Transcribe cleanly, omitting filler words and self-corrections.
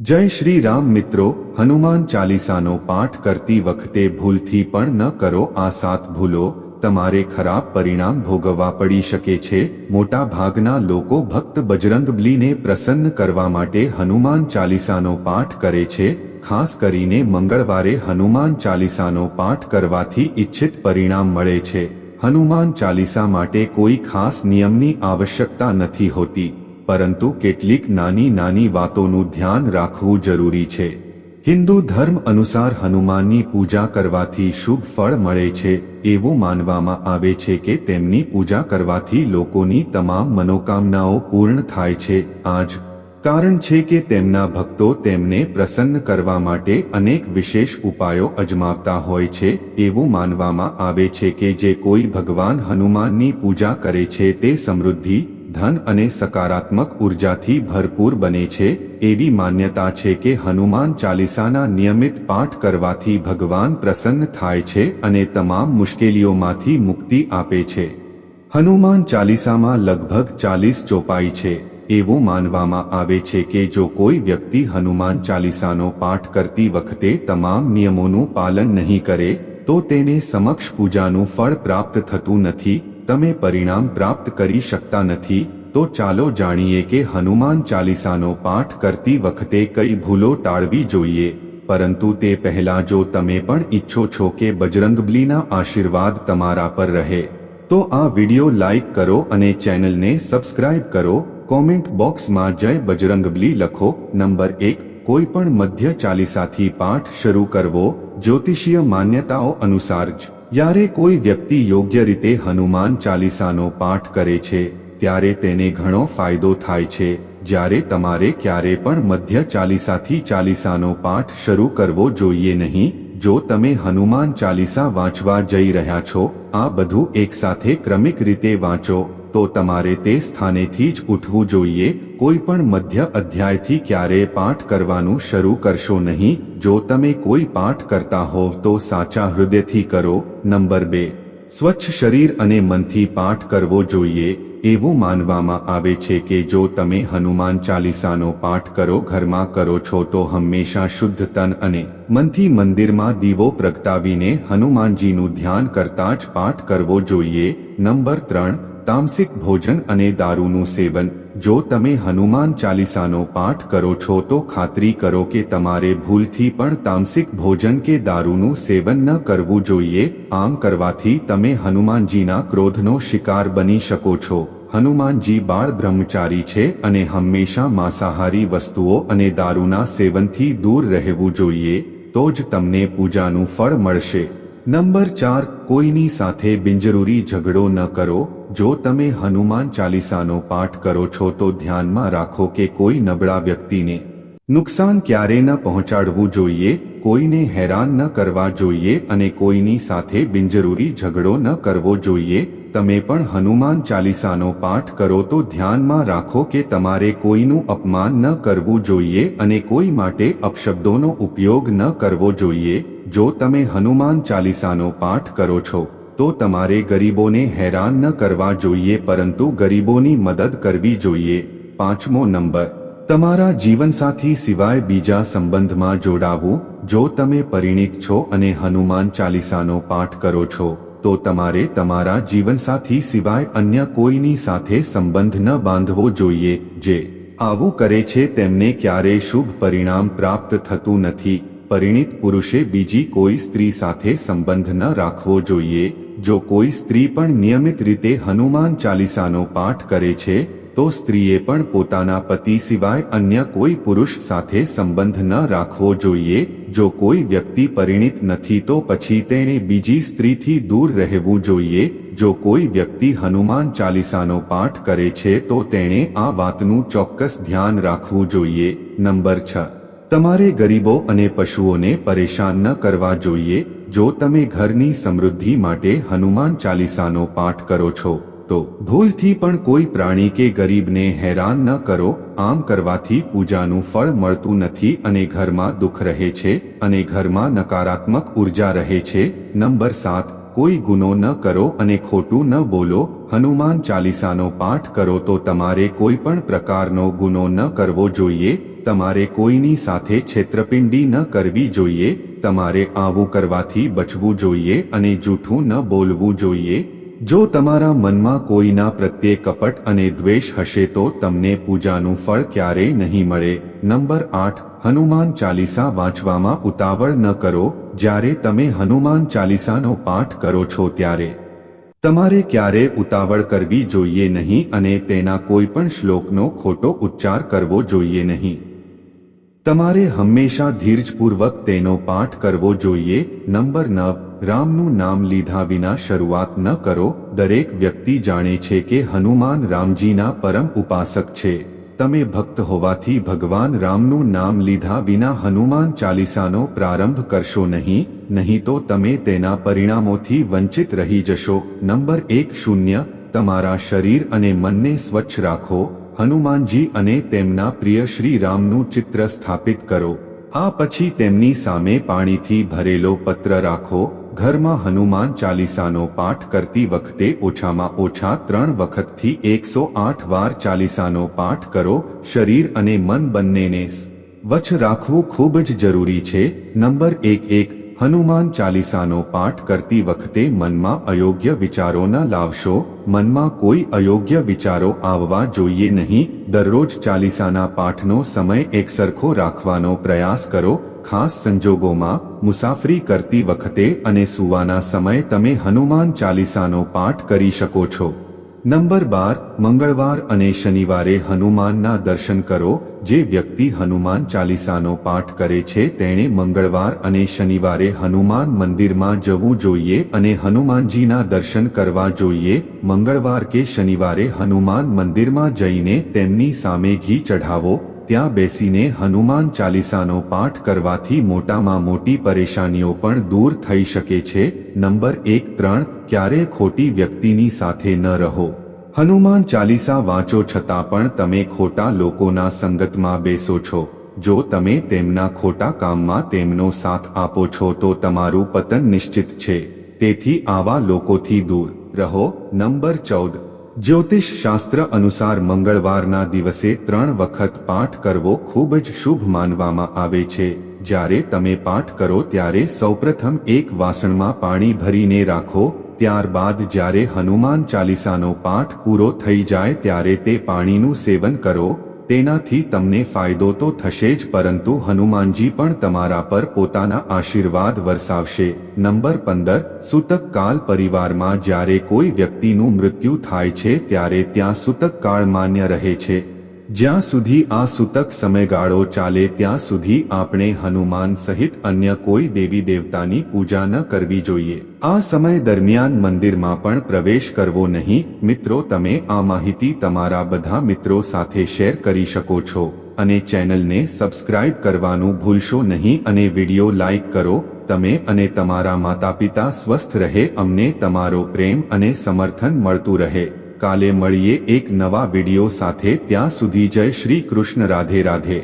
જય શ્રી રામ મિત્રો, હનુમાન ચાલીસાનો પાઠ કરતી વખતે ભૂલથી પણ ન કરો આ 7 ભૂલો. તમારે ખરાબ પરિણામ ભોગવવા પડી શકે છે. મોટા ભાગના લોકો ભક્ત બજરંગબલીને પ્રસન્ન કરવા માટે હનુમાન ચાલીસાનો પાઠ કરે છે. ખાસ કરીને મંગળવારે હનુમાન ચાલીસાનો પાઠ કરવાથી ઇચ્છિત પરિણામ મળે છે. હનુમાન ચાલીસા માટે કોઈ ખાસ નિયમની આવશ્યકતા નથી હોતી, પરંતુ કેટલીક નાની નાની વાતોનું ધ્યાન રાખવું જરૂરી છે. હિન્દુ ધર્મ અનુસાર હનુમાનની પૂજા કરવાથી શુભ ફળ મળે છે. એવું માનવામાં આવે છે કે તેમની પૂજા કરવાથી લોકોની તમામ મનોકામનાઓ પૂર્ણ થાય છે. આ જ કારણ છે કે તેમના ભક્તો તેમને પ્રસન્ન કરવા માટે અનેક વિશેષ ઉપાયો અજમાવતા હોય છે. એવું માનવામાં આવે છે કે જે કોઈ ભગવાન હનુમાનની પૂજા કરે છે તે સમૃદ્ધિ, ધન અને સકારાત્મક ઉર્જાથી ભરપૂર બને છે. એવી માન્યતા છે કે હનુમાન ચાલીસાના નિયમિત પાઠ કરવાથી ભગવાન પ્રસન્ન થાય છે અને તમામ મુશ્કેલીઓમાંથી મુક્તિ આપે છે. હનુમાન ચાલીસામાં લગભગ 40 ચોપાઈ છે. એવું માનવામાં આવે છે કે જો કોઈ વ્યક્તિ હનુમાન ચાલીસાનો પાઠ કરતી વખતે તમામ નિયમોનું પાલન નહીં કરે તો તેને સમક્ષ પૂજાનું ફળ પ્રાપ્ત થતું નથી, તમે પરિણામ પ્રાપ્ત કરી શકતા નથી. તો ચાલો જાણીએ કે હનુમાન ચાલીસાનો પાઠ કરતી વખતે કઈ ભૂલો ટાળવી જોઈએ. પરંતુ તે પહેલા જો તમે પણ ઈચ્છો છો કે બજરંગબલીના આશીર્વાદ તમારા પર રહે તો આ વિડિયો લાઈક કરો અને ચેનલને સબસ્ક્રાઇબ કરો. કોમેન્ટ બોક્સમાં જય બજરંગબલી લખો. નંબર 1, કોઈ પણ મધ્ય ચાલીસાથી પાઠ શરૂ કરવો. જ્યોતિષીય માન્યતાઓ અનુસાર જ્યારે કોઈ વ્યક્તિ યોગ્ય રીતે હનુમાન ચાલીસાનો પાઠ કરે છે ત્યારે તેને ઘણો ફાયદો થાય છે. જ્યારે તમારે ક્યારે પણ મધ્ય ચાલીસાથી ચાલીસાનો પાઠ શરૂ કરવો જોઈએ નહીં. જો તમે હનુમાન ચાલીસા વાંચવા જઈ રહ્યા છો, આ બધું એકસાથે ક્રમિક રીતે વાંચો, તો તમારે તે સ્થાનેથી જ ઉઠવું જોઈએ. કોઈ પણ મધ્ય અધ્યાયથી ક્યારેય પાઠ કરવાનું શરૂ કરશો નહીં. જો તમે કોઈ પાઠ કરતા હોવ તો સાચા હૃદયથી કરો. નંબર 2, સ્વચ્છ શરીર અને મનથી પાઠ કરવો જોઈએ. એવું માનવામાં આવે છે કે જો તમે હનુમાન ચાલીસાનો પાઠ ઘરમાં કરો છો તો હંમેશા શુદ્ધ તન અને મનથી મંદિરમાં દીવો પ્રગટાવીને હનુમાનજીનું ધ્યાન કરતા જ પાઠ કરવો જોઈએ. નંબર 3, તામસિક ભોજન અને દારૂનું સેવન. જો તમે હનુમાન ચાલીસાનો પાઠ કરો છો તો ખાતરી કરો કે તમારે ભૂલથી પણ તામસિક ભોજન કે દારૂનું સેવન ન કરવું જોઈએ. આમ કરવાથી તમે હનુમાનજીના ક્રોધનો શિકાર બની શકો છો. હનુમાનજી બાળ બ્રહ્મચારી છે અને હંમેશા માંસાહારી વસ્તુઓ અને દારૂના સેવનથી દૂર રહેવું જોઈએ. તો જ તમને પૂજાનું ફળ મળશે. નંબર 4, કોઈની સાથે બિનજરૂરી ઝઘડો ન કરો. જો તમે હનુમાન ચાલીસાનો પાઠ કરો છો તો ધ્યાનમાં રાખો કે કોઈ નબળા વ્યક્તિને નુકસાન ક્યારે ન પહોંચાડવું જોઈએ, કોઈને હેરાન ન કરવા જોઈએ અને કોઈની સાથે બિનજરૂરી ઝઘડો ન કરવો જોઈએ. તમે પણ હનુમાન ચાલીસાનો પાઠ કરો તો ધ્યાનમાં રાખો કે તમારે કોઈનું અપમાન ન કરવું જોઈએ અને કોઈ માટે અપશબ્દોનો ઉપયોગ ન કરવો જોઈએ. જો તમે હનુમાન ચાલીસાનો પાઠ કરો છો તો તમારે ગરીબોને હેરાન ન કરવા જોઈએ પરંતુ ગરીબોની મદદ કરવી જોઈએ. 5મો નંબર, તમારા જીવનસાથી સિવાય બીજા સંબંધમાં જોડાવું. જો તમે પરિણીત છો અને હનુમાન ચાલીસાનો પાઠ કરો છો તો તમારે તમારા જીવનસાથી સિવાય અન્ય કોઈની સાથે સંબંધ ન બાંધવો જોઈએ. જે આવું કરે છે તેમને ક્યારેય શુભ પરિણામ પ્રાપ્ત થતું નથી. પરિણીત પુરુષે બીજી કોઈ સ્ત્રી સાથે સંબંધ ન રાખવો જોઈએ. જો કોઈ સ્ત્રી પણ નિયમિત રીતે હનુમાન ચાલીસાનો પાઠ કરે છે તો સ્ત્રીએ પણ પોતાના પતિ સિવાય અન્ય કોઈ પુરુષ સાથે સંબંધ ન રાખવો જોઈએ. જો કોઈ વ્યક્તિ પરિણીત નથી તો પછી તેણે બીજી સ્ત્રીથી દૂર રહેવું જોઈએ. જો કોઈ વ્યક્તિ હનુમાન ચાલીસાનો પાઠ કરે છે તો તેણે આ વાતનું ચોક્કસ ધ્યાન રાખવું જોઈએ. નંબર 6, તમારે ગરીબો અને પશુઓને પરેશાન ન કરવા જોઈએ. જો તમે ઘરની સમૃદ્ધિ માટે હનુમાન ચાલીસાનો પાઠ કરો છો તો ભૂલથી પણ કોઈ પ્રાણી કે ગરીબને હેરાન ન કરો. આમ કરવાથી પૂજાનું ફળ મળતું નથી અને ઘરમાં દુઃખ રહે છે અને ઘરમાં નકારાત્મક ઉર્જા રહે છે. નંબર 7, કોઈ ગુનો ન કરો અને ખોટું ન બોલો. હનુમાન ચાલીસાનો પાઠ કરો તો તમારે કોઈ પણ પ્રકારનો ગુનો ન કરવો જોઈએ. તમારે કોઈની સાથે છેતરપિંડી ન કરવી જોઈએ, તમારે આવું કરવાથી બચવું જોઈએ અને જૂઠું ન બોલવું જોઈએ. જો તમારા મનમાં કોઈના પ્રત્યે કપટ અને દ્વેષ હશે તો તમને પૂજાનું ફળ ક્યારેય નહીં મળે. નંબર 8. હનુમાન ચાલીસા વાંચવામાં ઉતાવળ ન કરો. જ્યારે તમે હનુમાન ચાલીસાનો પાઠ કરો છો ત્યારે તમારે ક્યારેય ઉતાવળ કરવી જોઈએ નહીં અને તેના કોઈ પણ શ્લોકનો ખોટો ઉચ્ચાર કરવો જોઈએ નહીં. તમારે હંમેશા ધીરજપૂર્વક તેનો પાઠ કરવો જોઈએ. નંબર 9. રામનું નામ લીધા વિના શરૂઆત ન કરો. દરેક વ્યક્તિ જાણે છે કે હનુમાન રામજીના પરમ ઉપાસક છે. તમે ભક્ત હોવાથી ભગવાન રામનું નામ લીધા વિના હનુમાન ચાલીસાનો પ્રારંભ કરશો નહીં તો તમે તેના પરિણામોથી વંચિત રહી જશો. નંબર 1. તમારા શરીર અને મનને સ્વચ્છ રાખો. હનુમાનજી અને તેમના પ્રિય શ્રી રામનું ચિત્ર સ્થાપિત કરો. આ પછી તેમની સામે પાણીથી ભરેલો પત્ર રાખો. ઘરમાં હનુમાન ચાલીસાનો પાઠ કરતી વખતે ઓછામાં ઓછા 3 વખતથી 108 વાર ચાલીસાનો પાઠ કરો. શરીર અને મન બંનેને સ્વચ્છ રાખવું ખૂબ જ જરૂરી છે. નંબર 1. હનુમાન ચાલીસાનો પાઠ કરતી વખતે મનમાં અયોગ્ય વિચારો ન લાવશો. મનમાં કોઈ અયોગ્ય વિચારો આવવા જોઈએ નહીં. દરરોજ ચાલીસાના પાઠનો સમય એકસરખો રાખવાનો પ્રયાસ કરો. ખાસ સંજોગોમાં મુસાફરી કરતી વખતે અને સૂવાના સમયે તમે હનુમાન ચાલીસાનો પાઠ કરી શકો છો. નંબર 12. મંગળવાર અને શનિવારે હનુમાનના દર્શન કરો. જે વ્યક્તિ હનુમાન ચાલીસાનો પાઠ કરે છે તેણે મંગળવાર અને શનિવારે હનુમાન મંદિરમાં જવું જોઈએ અને હનુમાનજીના દર્શન કરવા જોઈએ. મંગળવાર કે શનિવારે હનુમાન મંદિરમાં જઈને તેમની સામે ઘી ચઢાવો. ત્યાં બેસીને હનુમાન ચાલીસાનો પાઠ કરવાથી મોટામાં મોટી પરેશાનીઓ પણ દૂર થઈ શકે છે. નંબર 1. ક્યારેય ખોટી વ્યક્તિની સાથે ન રહો. હનુમાન ચાલીસા વાંચો છતાં પણ તમે ખોટા લોકોના સંગતમાં બેસો છો. જો તમે તેમના ખોટા કામમાં તેમનો સાથ આપો છો તો તમારું પતન નિશ્ચિત છે. તેથી આવા લોકોથી દૂર રહો. નંબર 14. જ્યોતિષ શાસ્ત્ર અનુસાર મંગળવારના દિવસે 3 વખત પાઠ કરવો ખૂબ જ શુભ માનવામાં આવે છે. જ્યારે તમે પાઠ કરો ત્યારે સૌપ્રથમ એક વાસણમાં પાણી ભરીને રાખો. ત્યારબાદ જ્યારે હનુમાન ચાલીસાનો પાઠ પૂરો થઈ જાય ત્યારે તે પાણીનું સેવન કરો. તેનાથી તમને ફાયદો તો થશે જ પરંતુ હનુમાનજી પણ તમારા પર પોતાના આશીર્વાદ વરસાવશે. નંબર 15. સૂતક કાળ. પરિવારમાં જ્યારે કોઈ વ્યક્તિનું મૃત્યુ થાય છે ત્યારે ત્યાં સૂતક કાળ માન્ય રહે છે. જ્યાં સુધી આ સૂતક સમયગાળો ચાલે ત્યાં સુધી આપણે હનુમાન સહિત અન્ય કોઈ દેવી દેવતાની પૂજા ન કરવી જોઈએ. આ સમય દરમિયાન મંદિરમાં પણ પ્રવેશ કરવો નહીં. મિત્રો, તમે આ માહિતી તમારા બધા મિત્રો સાથે શેર કરી શકો છો અને ચેનલને સબસ્ક્રાઇબ કરવાનું ભૂલશો નહીં અને વિડિયો લાઇક કરો. તમે અને તમારા માતાપિતા સ્વસ્થ રહે. અમને તમારો પ્રેમ અને સમર્થન મળતું રહે. કાલે મળીએ એક નવા વિડિયો સાથે. ત્યાં સુધી જય શ્રી કૃષ્ણ. રાધે રાધે.